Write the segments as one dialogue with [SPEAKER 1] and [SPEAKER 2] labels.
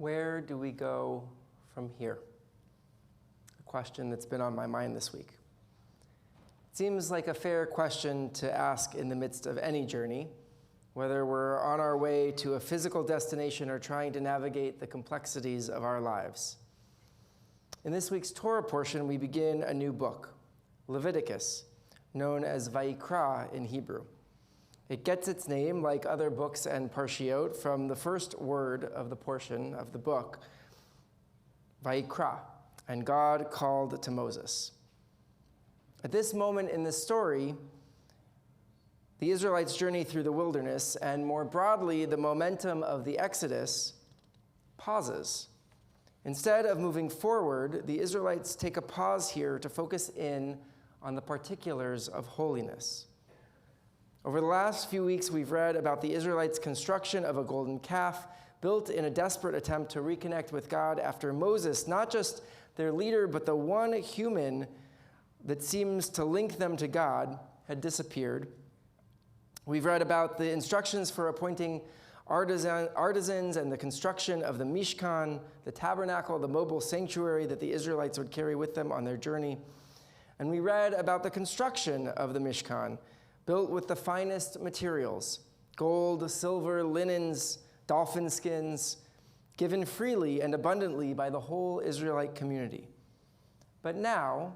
[SPEAKER 1] Where do we go from here? A question that's been on my mind this week. It seems like a fair question to ask in the midst of any journey, whether we're on our way to a physical destination or trying to navigate the complexities of our lives. In this week's Torah portion, we begin a new book, Leviticus, known as Vayikra in Hebrew. It gets its name, like other books and parshiot, from the first word of the portion of the book, Vayikra, and God called to Moses. At this moment in the story, the Israelites' journey through the wilderness, and more broadly, the momentum of the Exodus, pauses. Instead of moving forward, the Israelites take a pause here to focus in on the particulars of holiness. Over the last few weeks, we've read about the Israelites' construction of a golden calf built in a desperate attempt to reconnect with God after Moses, not just their leader, but the one human that seems to link them to God, had disappeared. We've read about the instructions for appointing artisans and the construction of the Mishkan, the tabernacle, the mobile sanctuary that the Israelites would carry with them on their journey. And we read about the construction of the Mishkan, built with the finest materials, gold, silver, linens, dolphin skins, given freely and abundantly by the whole Israelite community. But now,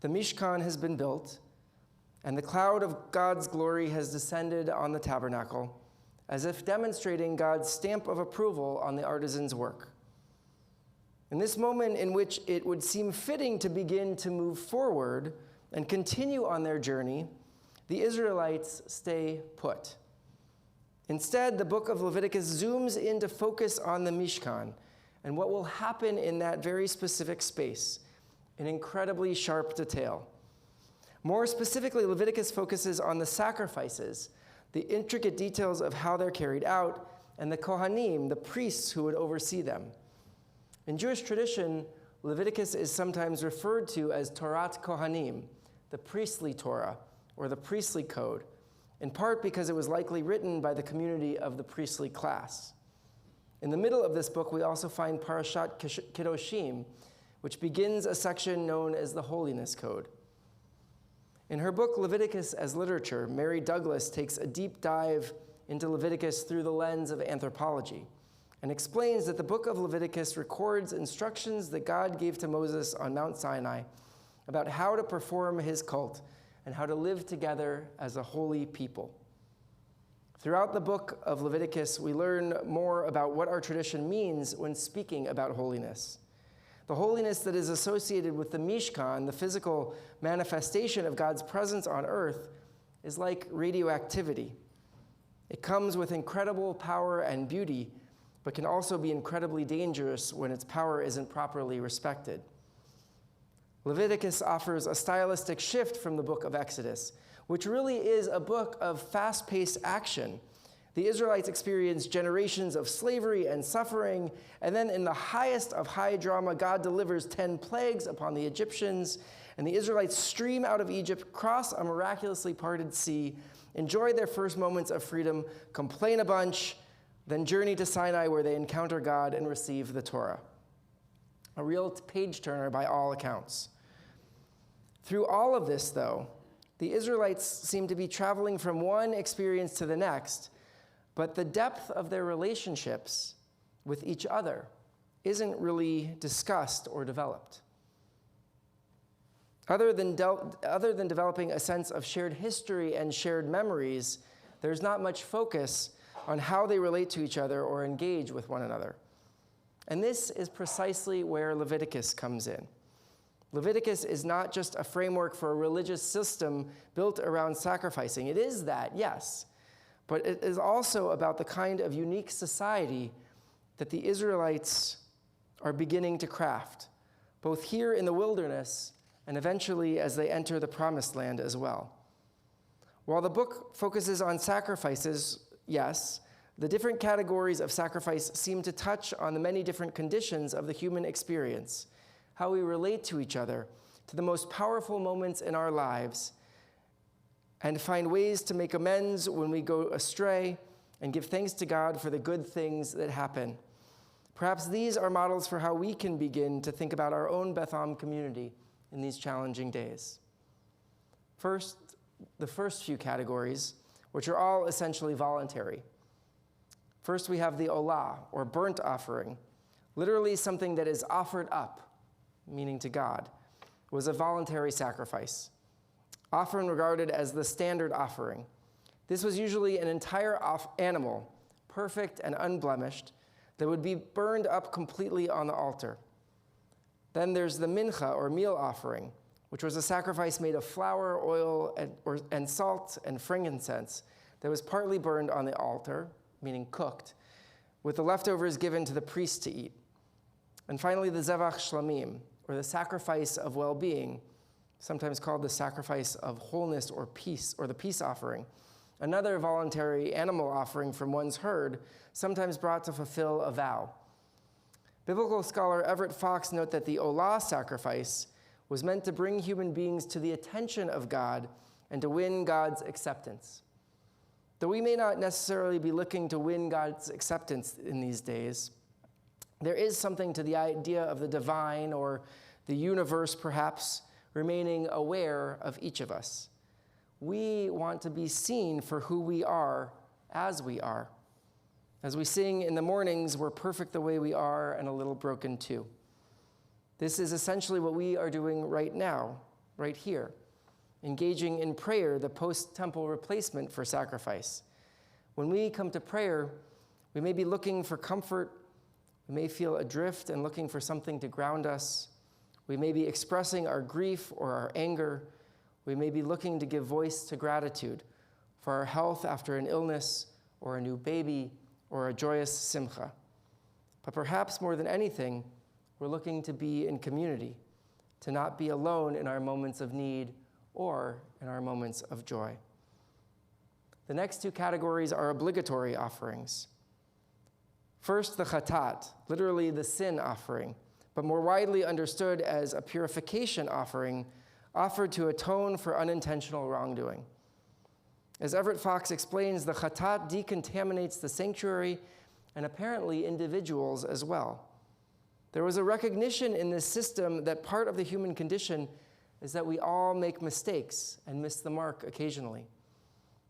[SPEAKER 1] the Mishkan has been built, and the cloud of God's glory has descended on the tabernacle, as if demonstrating God's stamp of approval on the artisan's work. In this moment in which it would seem fitting to begin to move forward and continue on their journey, the Israelites stay put. Instead, the book of Leviticus zooms in to focus on the Mishkan and what will happen in that very specific space in incredibly sharp detail. More specifically, Leviticus focuses on the sacrifices, the intricate details of how they're carried out, and the Kohanim, the priests who would oversee them. In Jewish tradition, Leviticus is sometimes referred to as Torat Kohanim, the priestly Torah, or the priestly code, in part because it was likely written by the community of the priestly class. In the middle of this book, we also find Parashat Kedoshim, which begins a section known as the Holiness Code. In her book, Leviticus as Literature, Mary Douglas takes a deep dive into Leviticus through the lens of anthropology and explains that the book of Leviticus records instructions that God gave to Moses on Mount Sinai about how to perform his cult and how to live together as a holy people. Throughout the book of Leviticus, we learn more about what our tradition means when speaking about holiness. The holiness that is associated with the Mishkan, the physical manifestation of God's presence on earth, is like radioactivity. It comes with incredible power and beauty, but can also be incredibly dangerous when its power isn't properly respected. Leviticus offers a stylistic shift from the book of Exodus, which really is a book of fast-paced action. The Israelites experienced generations of slavery and suffering, and then in the highest of high drama, God delivers 10 plagues upon the Egyptians, and the Israelites stream out of Egypt, cross a miraculously parted sea, enjoy their first moments of freedom, complain a bunch, then journey to Sinai where they encounter God and receive the Torah. A real page-turner by all accounts. Through all of this, though, the Israelites seem to be traveling from one experience to the next, but the depth of their relationships with each other isn't really discussed or developed. Other than developing a sense of shared history and shared memories, there's not much focus on how they relate to each other or engage with one another. And this is precisely where Leviticus comes in. Leviticus is not just a framework for a religious system built around sacrificing. It is that, yes, but it is also about the kind of unique society that the Israelites are beginning to craft, both here in the wilderness and eventually as they enter the Promised Land as well. While the book focuses on sacrifices, yes, the different categories of sacrifice seem to touch on the many different conditions of the human experience, how we relate to each other, to the most powerful moments in our lives, and find ways to make amends when we go astray and give thanks to God for the good things that happen. Perhaps these are models for how we can begin to think about our own Beth Am community in these challenging days. First, the first few categories, which are all essentially voluntary. First, we have the olah, or burnt offering, literally something that is offered up, meaning to God, was a voluntary sacrifice, often regarded as the standard offering. This was usually an entire animal, perfect and unblemished, that would be burned up completely on the altar. Then there's the mincha, or meal offering, which was a sacrifice made of flour, oil, and salt and frankincense that was partly burned on the altar, meaning cooked, with the leftovers given to the priest to eat. And finally, the zevach shlamim, or the sacrifice of well-being, sometimes called the sacrifice of wholeness or peace, or the peace offering, another voluntary animal offering from one's herd, sometimes brought to fulfill a vow. Biblical scholar Everett Fox notes that the olah sacrifice was meant to bring human beings to the attention of God and to win God's acceptance. Though we may not necessarily be looking to win God's acceptance in these days, there is something to the idea of the divine, or the universe perhaps, remaining aware of each of us. We want to be seen for who we are as we are. As we sing in the mornings, we're perfect the way we are and a little broken too. This is essentially what we are doing right now, right here, engaging in prayer, the post-temple replacement for sacrifice. When we come to prayer, we may be looking for comfort. We may feel adrift and looking for something to ground us. We may be expressing our grief or our anger. We may be looking to give voice to gratitude for our health after an illness or a new baby or a joyous simcha. But perhaps more than anything, we're looking to be in community, to not be alone in our moments of need or in our moments of joy. The next two categories are obligatory offerings. First, the chatat, literally the sin offering, but more widely understood as a purification offering offered to atone for unintentional wrongdoing. As Everett Fox explains, the chatat decontaminates the sanctuary and apparently individuals as well. There was a recognition in this system that part of the human condition is that we all make mistakes and miss the mark occasionally.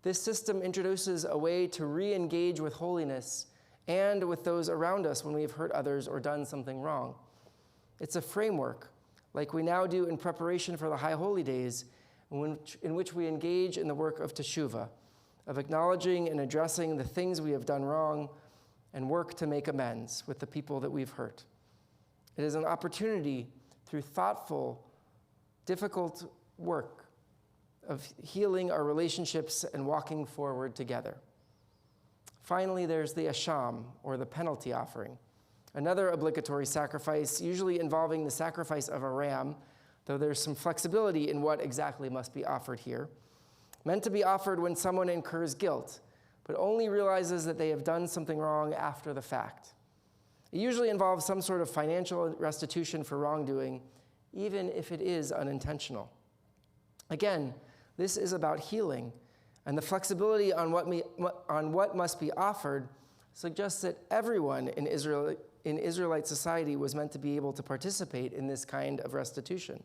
[SPEAKER 1] This system introduces a way to re-engage with holiness and with those around us when we have hurt others or done something wrong. It's a framework, like we now do in preparation for the High Holy Days, in which we engage in the work of teshuvah, of acknowledging and addressing the things we have done wrong and work to make amends with the people that we've hurt. It is an opportunity through thoughtful, difficult work of healing our relationships and walking forward together. Finally, there's the asham, or the penalty offering, another obligatory sacrifice, usually involving the sacrifice of a ram, though there's some flexibility in what exactly must be offered here, meant to be offered when someone incurs guilt, but only realizes that they have done something wrong after the fact. It usually involves some sort of financial restitution for wrongdoing, even if it is unintentional. Again, this is about healing, and the flexibility on what must be offered suggests that everyone in Israelite society was meant to be able to participate in this kind of restitution,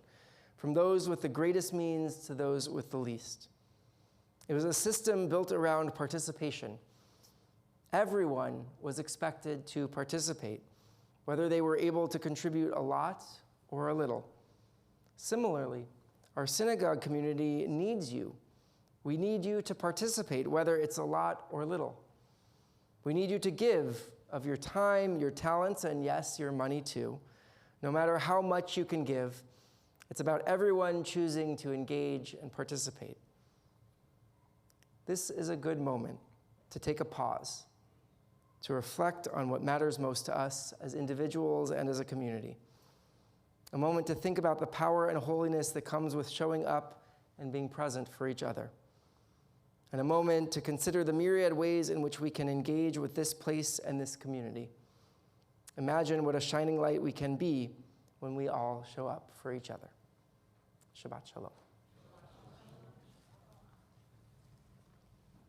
[SPEAKER 1] from those with the greatest means to those with the least. It was a system built around participation. Everyone was expected to participate, whether they were able to contribute a lot or a little. Similarly, our synagogue community needs you. We need you to participate, whether it's a lot or little. We need you to give of your time, your talents, and yes, your money too. No matter how much you can give, it's about everyone choosing to engage and participate. This is a good moment to take a pause, to reflect on what matters most to us as individuals and as a community. A moment to think about the power and holiness that comes with showing up and being present for each other. And a moment to consider the myriad ways in which we can engage with this place and this community. Imagine what a shining light we can be when we all show up for each other. Shabbat Shalom.